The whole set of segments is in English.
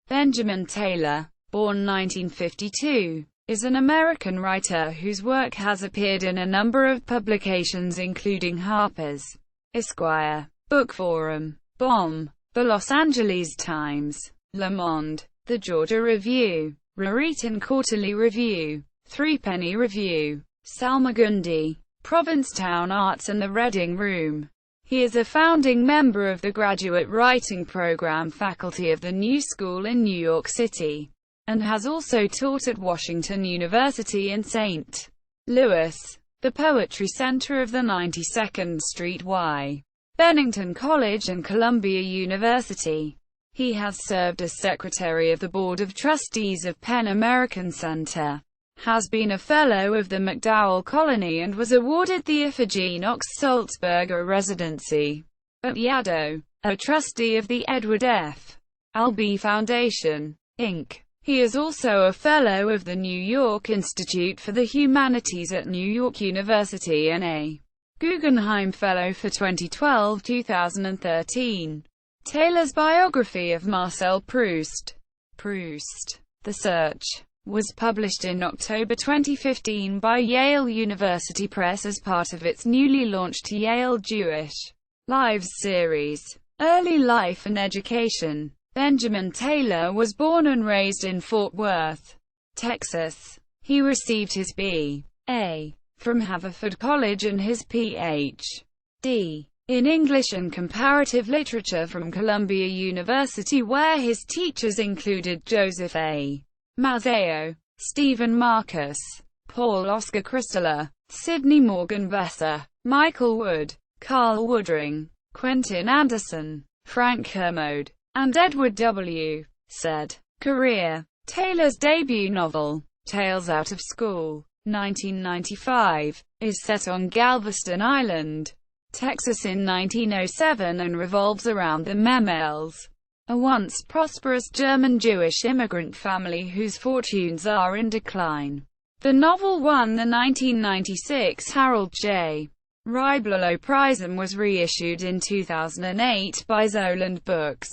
Benjamin Taylor, born 1952, is an American writer whose work has appeared in a number of publications including Harper's, Esquire, Bookforum, Bomb, the Los Angeles Times, Le Monde, the Georgia Review, Raritan Quarterly Review, Threepenny Review, Salmagundi, Provincetown Arts and the Reading Room. He is a founding member of the graduate writing program faculty of the New School in New York City, and has also taught at Washington University in St. Louis, the Poetry Center of the 92nd Street Y. Bennington College and Columbia University. He has served as Secretary of the Board of Trustees of PEN American Center, has been a Fellow of the MacDowell Colony and was awarded the Iphigene Ochs Sulzberger Residency at Yaddo, a trustee of the Edward F. Albee Foundation, Inc. He is also a Fellow of the New York Institute for the Humanities at New York University and a Guggenheim Fellow for 2012-2013. Taylor's biography of Marcel Proust, The Search, was published in October 2015 by Yale University Press as part of its newly launched Yale Jewish Lives series. Early life and education. Benjamin Taylor was born and raised in Fort Worth, Texas. He received his B.A. from Haverford College and his Ph.D. in English and Comparative Literature from Columbia University, where his teachers included Joseph A. Mazzeo, Stephen Marcus, Paul Oscar Christola, Sidney Morgan Besser, Michael Wood, Carl Woodring, Quentin Anderson, Frank Kermode, and Edward W. Said. Career. Taylor's debut novel, Tales Out of School, 1995, is set on Galveston Island, Texas in 1907 and revolves around the Memels, a once prosperous German Jewish immigrant family whose fortunes are in decline. The novel won the 1996 Harold J. Ribello Prize and was reissued in 2008 by Zoland Books.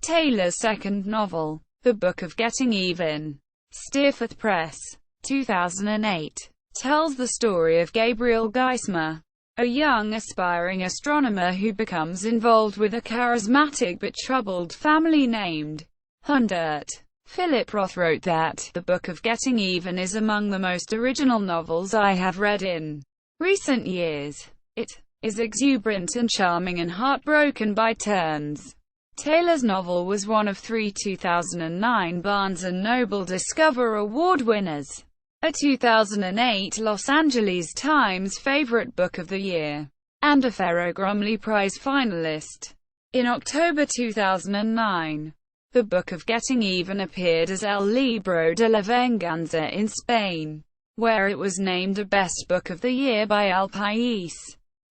Taylor's second novel, The Book of Getting Even, Steerforth Press, 2008, tells the story of Gabriel Geismar, a young aspiring astronomer who becomes involved with a charismatic but troubled family named Hundert. Philip Roth wrote that, "The Book of Getting Even is among the most original novels I have read in recent years. It is exuberant and charming and heartbroken by turns." Taylor's novel was one of 3 2009 Barnes & Noble Discover Award winners, a 2008 Los Angeles Times Favorite Book of the Year, and a Ferro Grumley Prize finalist. In October 2009, The Book of Getting Even appeared as El Libro de la Venganza in Spain, where it was named a Best Book of the Year by El País.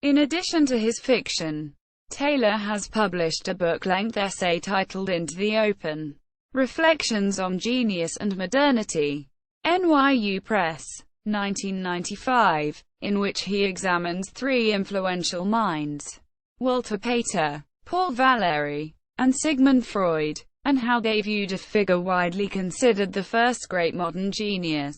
In addition to his fiction, Taylor has published a book-length essay titled Into the Open: Reflections on Genius and Modernity, NYU Press, 1995, in which he examines 3 influential minds, Walter Pater, Paul Valéry, and Sigmund Freud, and how they viewed a figure widely considered the first great modern genius,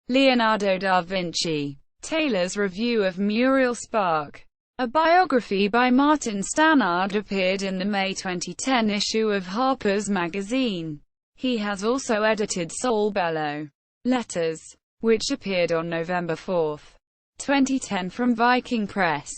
Leonardo da Vinci. Taylor's review of Muriel Spark, a biography by Martin Stannard, appeared in the May 2010 issue of Harper's Magazine. He has also edited Soul Bellow Letters, which appeared on November 4, 2010 from Viking Press.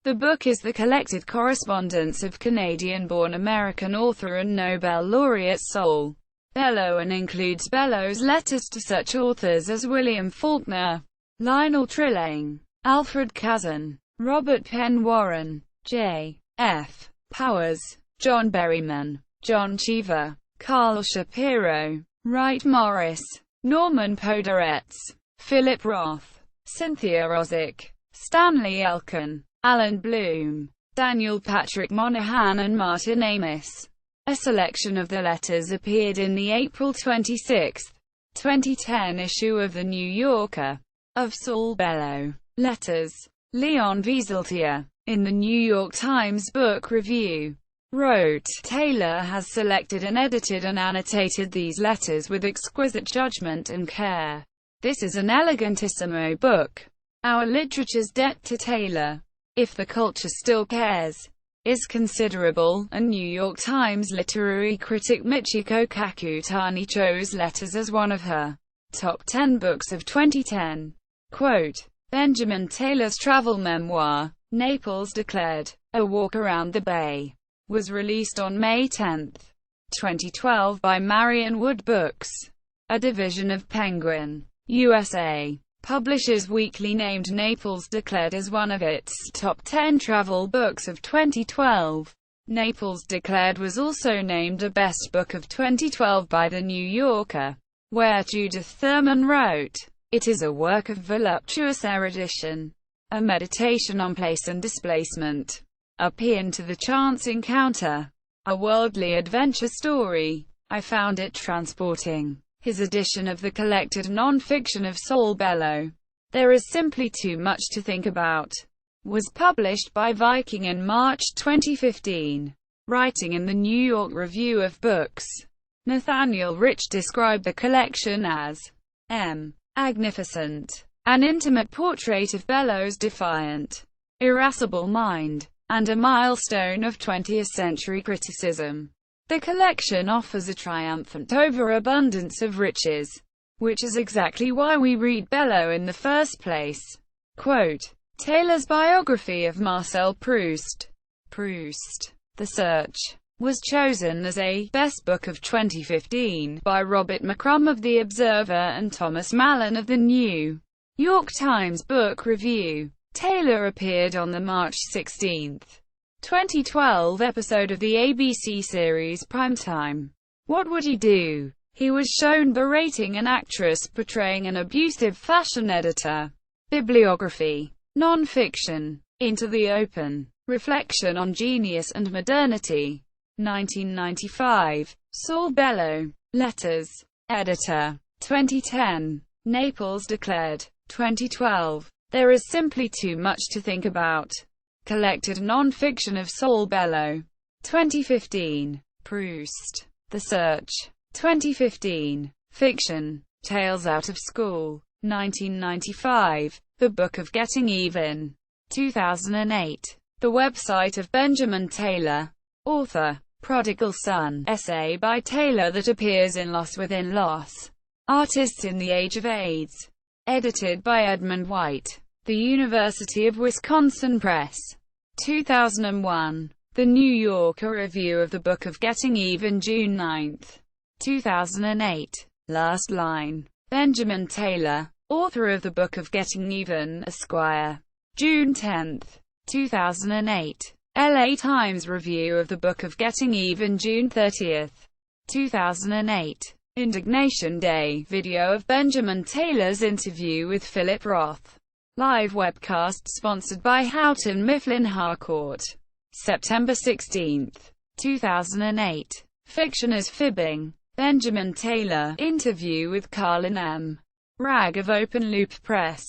The book is the collected correspondence of Canadian-born American author and Nobel laureate Saul Bellow and includes Bellow's letters to such authors as William Faulkner, Lionel Trilling, Alfred Kazan, Robert Penn Warren, J. F. Powers, John Berryman, John Cheever, Carl Shapiro, Wright Morris, Norman Poderetz, Philip Roth, Cynthia Ozick, Stanley Elkin, Alan Bloom, Daniel Patrick Monahan and Martin Amis. A selection of the letters appeared in the April 26, 2010 issue of The New Yorker. Of Saul Bellow Letters, Leon Wieseltier, in the New York Times Book Review. wrote, "Taylor has selected and edited and annotated these letters with exquisite judgment and care. This is an elegantissimo book. Our literature's debt to Taylor, if the culture still cares, is considerable." A New York Times literary critic Michiko Kakutani chose Letters as one of her top 10 books of 2010. Quote, Benjamin Taylor's travel memoir, Naples Declared, A Walk Around the Bay, was released on May 10, 2012 by Marion Wood Books, a division of Penguin, USA. Publishers Weekly named Naples Declared as one of its top 10 travel books of 2012. Naples Declared was also named a best book of 2012 by The New Yorker, where Judith Thurman wrote, "It is a work of voluptuous erudition, a meditation on place and displacement, a paean to the chance encounter, a worldly adventure story. I found it transporting." His edition of the collected non-fiction of Saul Bellow, There Is Simply Too Much to Think About, was published by Viking in March 2015. Writing in the New York Review of Books, Nathaniel Rich described the collection as magnificent, an intimate portrait of Bellow's defiant, irascible mind, and a milestone of 20th century criticism. The collection offers a triumphant overabundance of riches, which is exactly why we read Bellow in the first place. Quote, Taylor's biography of Marcel Proust, The Search, was chosen as a Best Book of 2015 by Robert McCrum of The Observer and Thomas Mallon of The New York Times Book Review. Taylor appeared on the March 16, 2012 episode of the ABC series Primetime, What Would He Do? He was shown berating an actress portraying an abusive fashion editor. Bibliography. Non-fiction. Into the Open. Reflection on Genius and Modernity. 1995. Saul Bellow. Letters. Editor. 2010. Naples Declared. 2012. There Is Simply Too Much to Think About. Collected non-fiction of Saul Bellow. 2015. Proust. The Search. 2015. Fiction. Tales Out of School. 1995. The Book of Getting Even. 2008. The Website of Benjamin Taylor. Author. Prodigal Son. Essay by Taylor that appears in Loss Within Loss. Artists in the Age of AIDS. Edited by Edmund White. The University of Wisconsin Press. 2001. The New Yorker review of the Book of Getting Even June 9, 2008. Last line. Benjamin Taylor, author of the Book of Getting Even, Esquire. June 10, 2008. LA Times review of the Book of Getting Even June 30, 2008. Indignation Day video of Benjamin Taylor's interview with Philip Roth. Live webcast sponsored by Houghton Mifflin Harcourt. September 16, 2008. Fiction is Fibbing. Benjamin Taylor, interview with Carlin M. Ragg of Open Loop Press.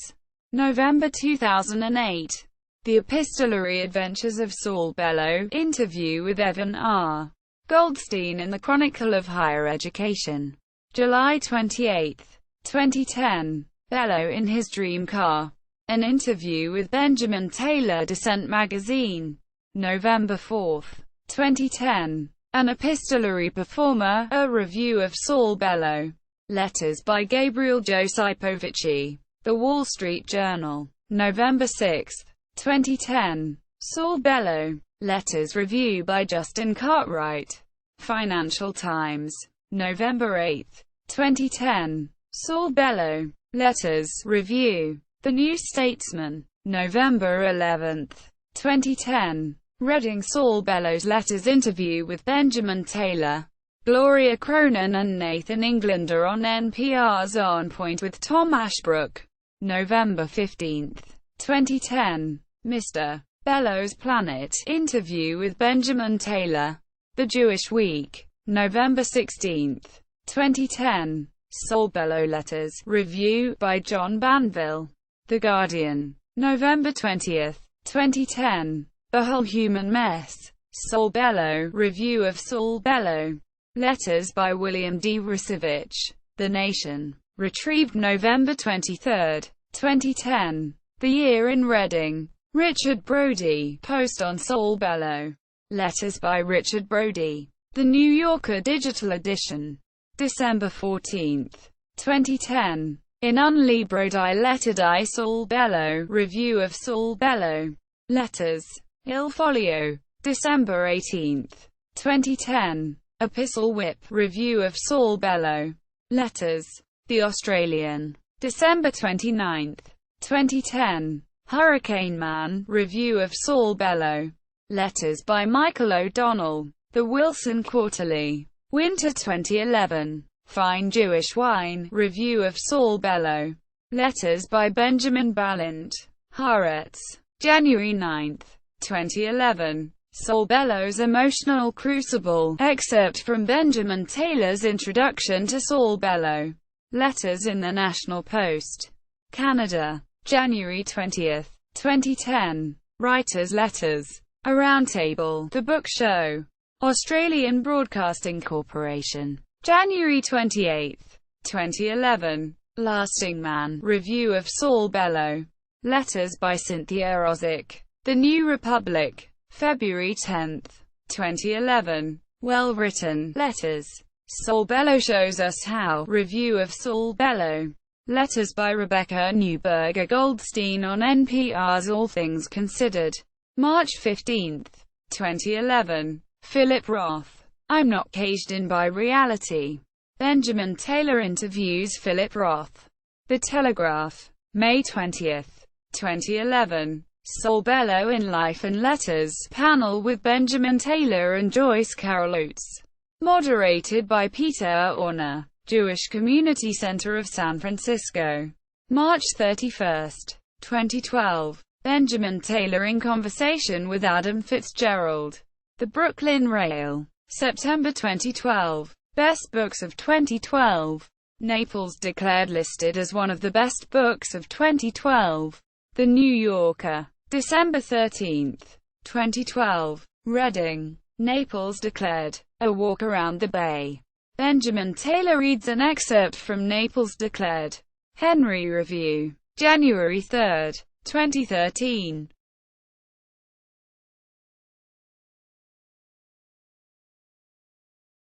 November 2008. The Epistolary Adventures of Saul Bellow, interview with Evan R. Goldstein in the Chronicle of Higher Education. July 28, 2010. Bellow in His Dream Car. An interview with Benjamin Taylor, Descent Magazine. November 4, 2010. An Epistolary Performer, a review of Saul Bellow. Letters by Gabriel Josipovici. The Wall Street Journal. November 6, 2010. Saul Bellow. Letters review by Justin Cartwright. Financial Times. November 8, 2010. Saul Bellow. Letters review. The New Statesman. November 11, 2010. Reading Saul Bellow's Letters interview with Benjamin Taylor. Gloria Cronin and Nathan Englander on NPR's On Point with Tom Ashbrook. November 15, 2010. Mr. Bellow's Planet interview with Benjamin Taylor. The Jewish Week. November 16, 2010. Saul Bellow Letters review by John Banville. The Guardian. November 20, 2010. The Whole Human Mess. Sulzberger, Review of Sulzberger. Letters by William D. Rasevich. The Nation. Retrieved November 23, 2010. The Year in Reading. Richard Brody. Post on Sulzberger. Letters by Richard Brody. The New Yorker Digital Edition. December 14, 2010. In Un libro di lettere di Sulzberger. Review of Sulzberger. Letters. Il Foglio. December 18, 2010. Epistle Whip. Review of Sulzberger. Letters. The Australian. December 29, 2010. Hurricane Man. Review of Sulzberger. Letters by Michael O'Donnell. The Wilson Quarterly. Winter 2011. Fine Jewish Wine. Review of Sulzberger. Letters by Benjamin Balint. Haaretz. January 9, 2011. Sulzberger's Emotional Crucible. Excerpt from Benjamin Taylor's Introduction to Sulzberger. Letters in the National Post. Canada. January 20, 2010. Writers' Letters. A Roundtable. The Book Show. Australian Broadcasting Corporation. January 28, 2011. Lasting Man. Review of Sulzberger. Letters by Cynthia Ozick. The New Republic. February 10, 2011. Well-written letters. Sulzberger shows us how. Review of Sulzberger. Letters by Rebecca Neuberger Goldstein on NPR's All Things Considered. March 15, 2011. Philip Roth. I'm Not Caged In by Reality. Benjamin Taylor interviews Philip Roth. The Telegraph. May 20, 2011. Sulzberger in Life and Letters. Panel with Benjamin Taylor and Joyce Carol Oates. Moderated by Peter Orner. Jewish Community Center of San Francisco. March 31, 2012. Benjamin Taylor in conversation with Adam Fitzgerald. The Brooklyn Rail. September 2012. Best Books of 2012. Naples declared listed as one of the best books of 2012. The New Yorker. December 13, 2012. Reading. Naples declared. A Walk Around the Bay. Benjamin Taylor reads an excerpt from Naples Declared. Henry Review. January 3, 2013.